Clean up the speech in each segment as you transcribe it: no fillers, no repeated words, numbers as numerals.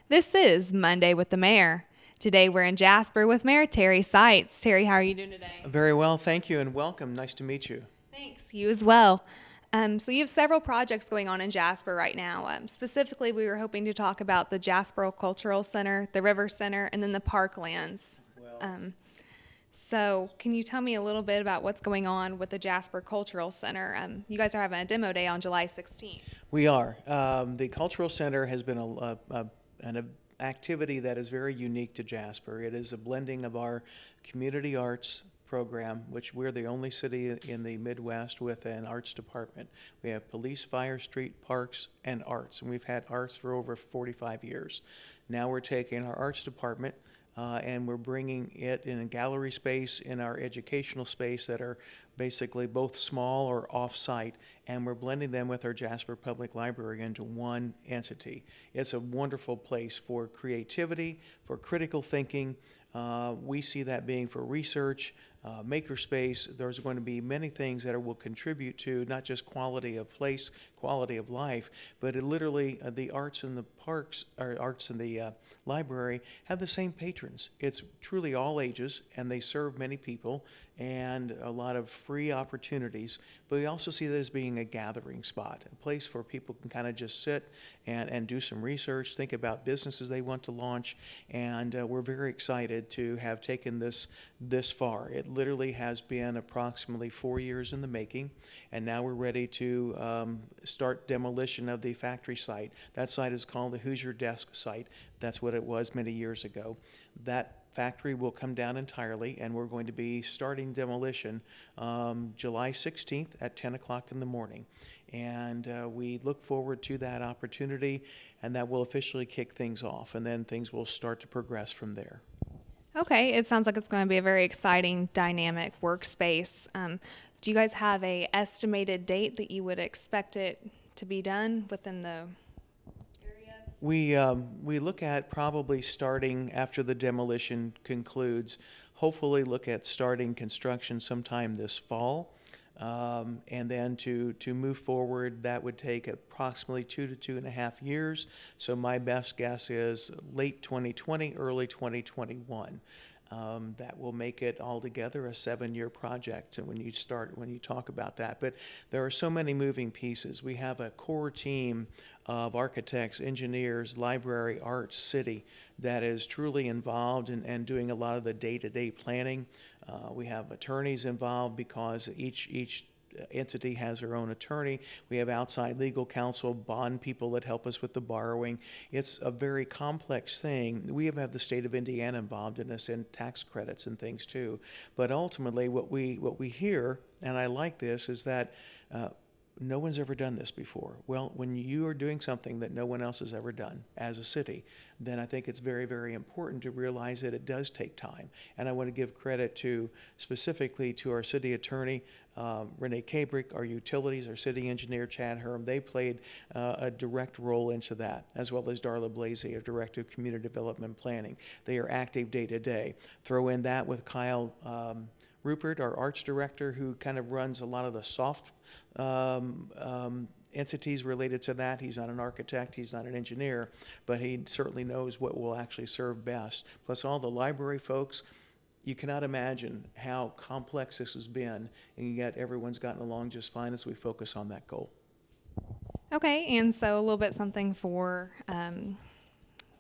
This is Monday with the Mayor. Today we're in Jasper with Mayor Terry Seitz. Terry, how are you doing today? Very well, thank you, and welcome. Nice to meet you. Thanks, you as well. So you have several projects going on in Jasper right now. Specifically, we were hoping to talk about the Jasper Cultural Center, the River Center, and then the Parklands. Well, So can you tell me a little bit about what's going on with the Jasper Cultural Center? You guys are having a demo day on July 16th. we are. The Cultural Center has been an activity that is very unique to Jasper. It is a blending of our community arts program, which we're the only city in the Midwest with an arts department. We have police, fire, street, parks, and arts, and we've had arts for over 45 years. Now we're taking our arts department and we're bringing it in a gallery space, in our educational space that are basically both small or off-site, and we're blending them with our Jasper Public Library into one entity. It's a wonderful place for creativity, for critical thinking. We see that being for research, makerspace. There's going to be many things that will contribute to not just quality of place, quality of life, but it literally the arts in the parks, or arts in the library have the same patrons. It's truly all ages, and they serve many people and a lot of free opportunities. But we also see that as being a gathering spot, a place where people can kind of just sit and do some research, think about businesses they want to launch, and we're very excited to have taken this far. It literally has been approximately 4 years in the making, and now we're ready to start demolition of the factory site. That site is called the Hoosier Desk site. That's what it was many years ago. That factory will come down entirely, and we're going to be starting demolition July 16th at 10 o'clock in the morning. And we look forward to that opportunity, and that will officially kick things off, and then things will start to progress from there. Okay, it sounds like it's going to be a very exciting, dynamic workspace. Do you guys have a estimated date that you would expect it to be done within the area? We look at probably starting after the demolition concludes, hopefully look at starting construction sometime this fall. And then to move forward, that would take approximately 2 to 2.5 years. So my best guess is late 2020, early 2021. That will make it altogether a 7-year project when you talk about that. But there are so many moving pieces. We have a core team of architects, engineers, library, arts, city that is truly involved and doing a lot of the day-to-day planning. We have attorneys involved because each entity has their own attorney. We have outside legal counsel, bond people that help us with the borrowing. It's a very complex thing. We have the state of Indiana involved in this, and tax credits and things too. But ultimately, what we hear, and I like this, is that no one's ever done this before. Well, when you are doing something that no one else has ever done as a city, then I think it's very, very important to realize that it does take time. And I want to give credit specifically to our city attorney, Renee Kabrick, our utilities, our city engineer, Chad Herm. They played a direct role into that, as well as Darla Blasey, our director of community development planning. They are active day to day. Throw in that with Kyle Rupert, our arts director, who kind of runs a lot of the soft entities related to that. He's not an architect, he's not an engineer, but he certainly knows what will actually serve best. Plus all the library folks. You cannot imagine how complex this has been, and yet everyone's gotten along just fine as we focus on that goal. Okay, and so a little bit something for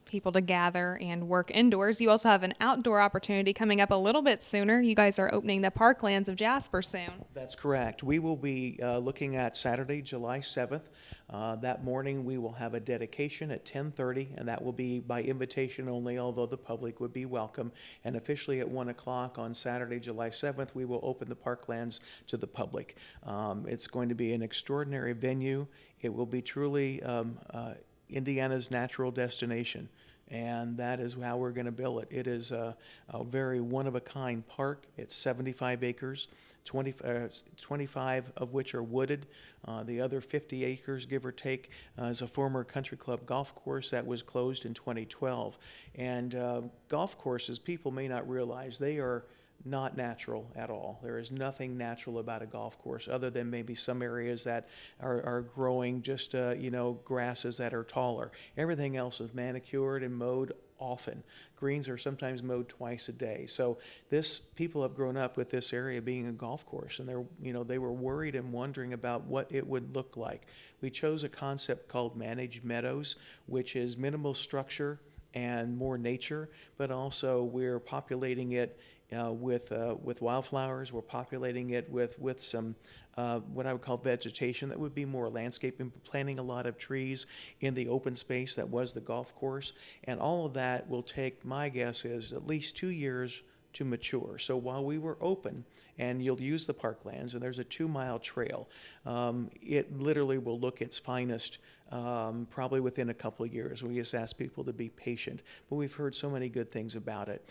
people to gather and work indoors. You also have an outdoor opportunity coming up a little bit sooner. You guys are opening the Parklands of Jasper soon. That's correct. We will be looking at Saturday, July 7th. That morning we will have a dedication at 10:30, and that will be by invitation only, although the public would be welcome. And officially at 1 o'clock on Saturday, July 7th, we will open the Parklands to the public. It's going to be an extraordinary venue. It will be truly Indiana's natural destination, and that is how we're going to bill it. It is a very one-of-a-kind park. It's 75 acres, 25 of which are wooded. The other 50 acres, give or take, is a former country club golf course that was closed in 2012. And golf courses, people may not realize, not natural at all. There is nothing natural about a golf course other than maybe some areas that are growing just, grasses that are taller. Everything else is manicured and mowed often. Greens are sometimes mowed twice a day. So people have grown up with this area being a golf course, and they were worried and wondering about what it would look like. We chose a concept called managed meadows, which is minimal structure and more nature, but also we're populating it with wildflowers. We're populating it with some what I would call vegetation that would be more landscaping, planting a lot of trees in the open space that was the golf course. And all of that will take, my guess is, at least 2 years to mature. So while we were open, and you'll use the parklands, and there's a 2-mile trail, it literally will look its finest probably within a couple of years. We just ask people to be patient, but we've heard so many good things about it.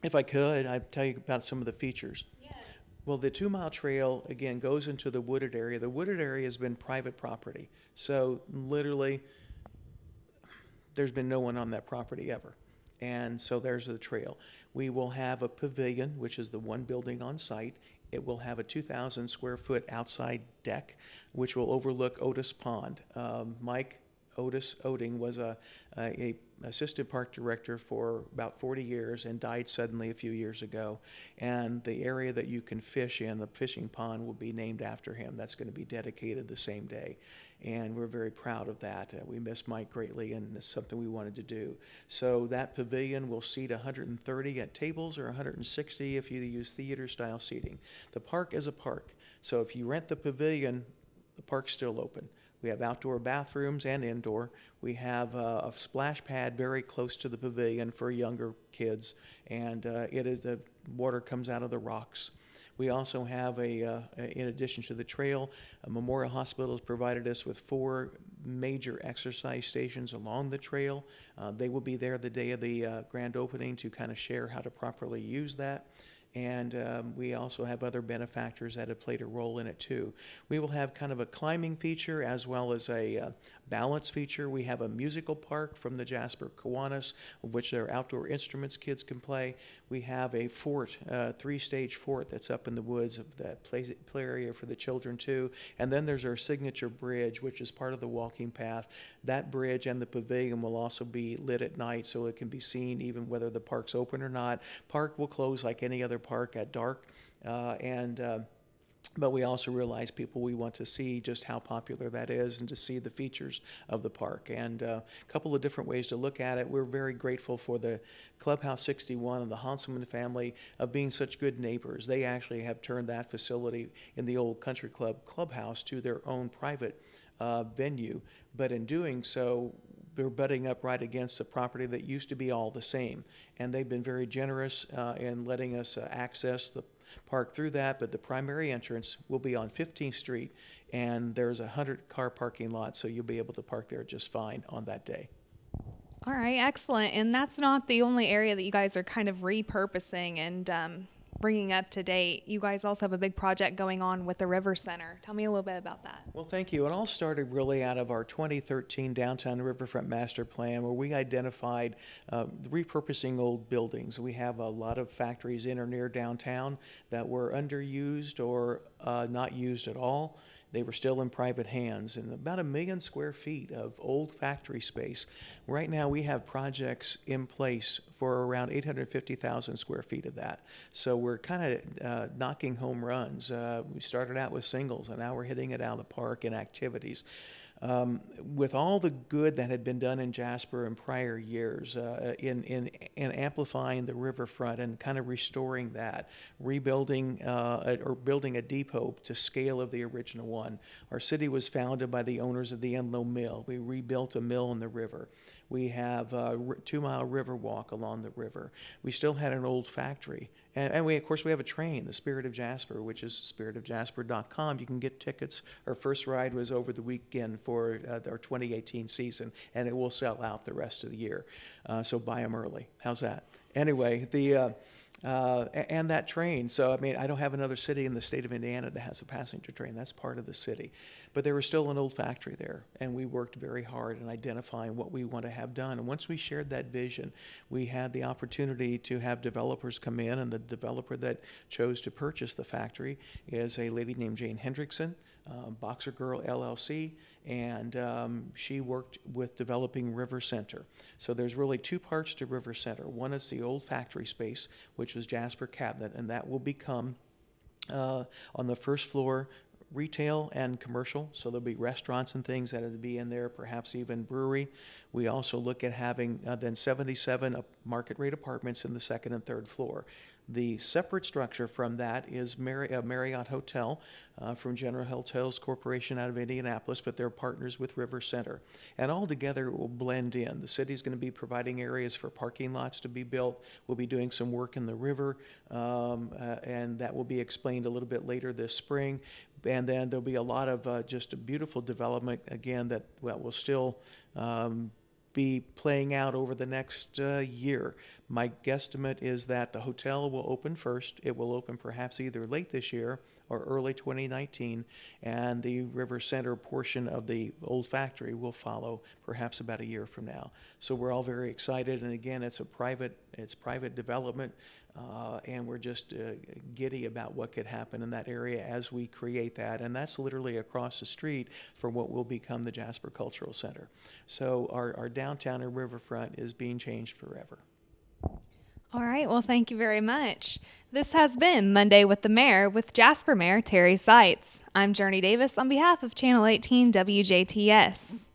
If I could, I'd tell you about some of the features. Yes. Well, the 2-mile trail, again, goes into the wooded area. The wooded area has been private property. So literally, there's been no one on that property ever. And so there's the trail. We will have a pavilion, which is the one building on site. It will have a 2,000 square foot outside deck, which will overlook Otis Pond. Mike Otis Oding was a assistant park director for about 40 years and died suddenly a few years ago. And the area that you can fish in, the fishing pond, will be named after him. That's going to be dedicated the same day. And we're very proud of that. We miss Mike greatly, and it's something we wanted to do. So that pavilion will seat 130 at tables, or 160 if you use theater-style seating. The park is a park. So if you rent the pavilion, the park's still open. We have outdoor bathrooms and indoor. We have a splash pad very close to the pavilion for younger kids, and the water comes out of the rocks. We also have in addition to the trail, Memorial Hospital has provided us with 4 major exercise stations along the trail. They will be there the day of the grand opening to kind of share how to properly use that. And we also have other benefactors that have played a role in it too. We will have kind of a climbing feature as well as a balance feature. We have a musical park from the Jasper Kiwanis, of which there are outdoor instruments kids can play. We have a fort, 3-stage fort that's up in the woods of that play area for the children too. And then there's our signature bridge, which is part of the walking path. That bridge and the pavilion will also be lit at night, so it can be seen even whether the park's open or not. Park will close like any other park at dark, but we also realize we want to see just how popular that is and to see the features of the park. And a couple of different ways to look at it. We're very grateful for the Clubhouse 61 and the Hanselman family of being such good neighbors. They actually have turned that facility in the old country club clubhouse to their own private venue, but in doing so, they're butting up right against the property that used to be all the same. And they've been very generous in letting us access the park through that, but the primary entrance will be on 15th Street, and there's a 100-car parking lot, so you'll be able to park there just fine on that day. All right, excellent. And that's not the only area that you guys are kind of repurposing and bringing up to date. You guys also have a big project going on with the River Center. Tell me a little bit about that. Well, thank you. It all started really out of our 2013 Downtown Riverfront Master Plan, where we identified repurposing old buildings. We have a lot of factories in or near downtown that were underused or not used at all. They were still in private hands, and about 1 million square feet of old factory space. Right now we have projects in place for around 850,000 square feet of that. So we're kind of knocking home runs. We started out with singles, and now we're hitting it out of the park in activities. With all the good that had been done in Jasper in prior years, in amplifying the riverfront and kind of restoring that, rebuilding or building a depot to scale of the original one. Our city was founded by the owners of the Enlow Mill. We rebuilt a mill in the river. We have a 2-mile river walk along the river. We still had an old factory. And we, of course, we have a train, the Spirit of Jasper, which is spiritofjasper.com. You can get tickets. Our first ride was over the weekend for our 2018 season, and it will sell out the rest of the year. So buy them early. How's that? Anyway, and that train. So, I mean, I don't have another city in the state of Indiana that has a passenger train. That's part of the city. But there was still an old factory there, and we worked very hard in identifying what we want to have done. And once we shared that vision, we had the opportunity to have developers come in, and the developer that chose to purchase the factory is a lady named Jane Hendrickson, Boxer Girl LLC, and she worked with developing River Center. So there's really two parts to River Center. One is the old factory space, which was Jasper Cabinet, and that will become on the first floor retail and commercial. So there'll be restaurants and things that will be in there, perhaps even brewery. We also look at having then 77 market rate apartments in the second and third floor. The separate structure from that is Marriott Hotel from General Hotels Corporation out of Indianapolis, but they're partners with River Center. And all together it will blend in. The city's going to be providing areas for parking lots to be built. We'll be doing some work in the river, and that will be explained a little bit later this spring. And then there'll be a lot of just a beautiful development, again, that will still be playing out over the next year. My guesstimate is that the hotel will open first. It will open perhaps either late this year or early 2019, and the River Center portion of the old factory will follow perhaps about a year from now. So we're all very excited, and again, it's private development, and we're just giddy about what could happen in that area as we create that, and that's literally across the street from what will become the Jasper Cultural Center. So our downtown and riverfront is being changed forever. All right. Well, thank you very much. This has been Monday with the Mayor with Jasper Mayor Terry Seitz. I'm Jurnee Davis on behalf of Channel 18 WJTS.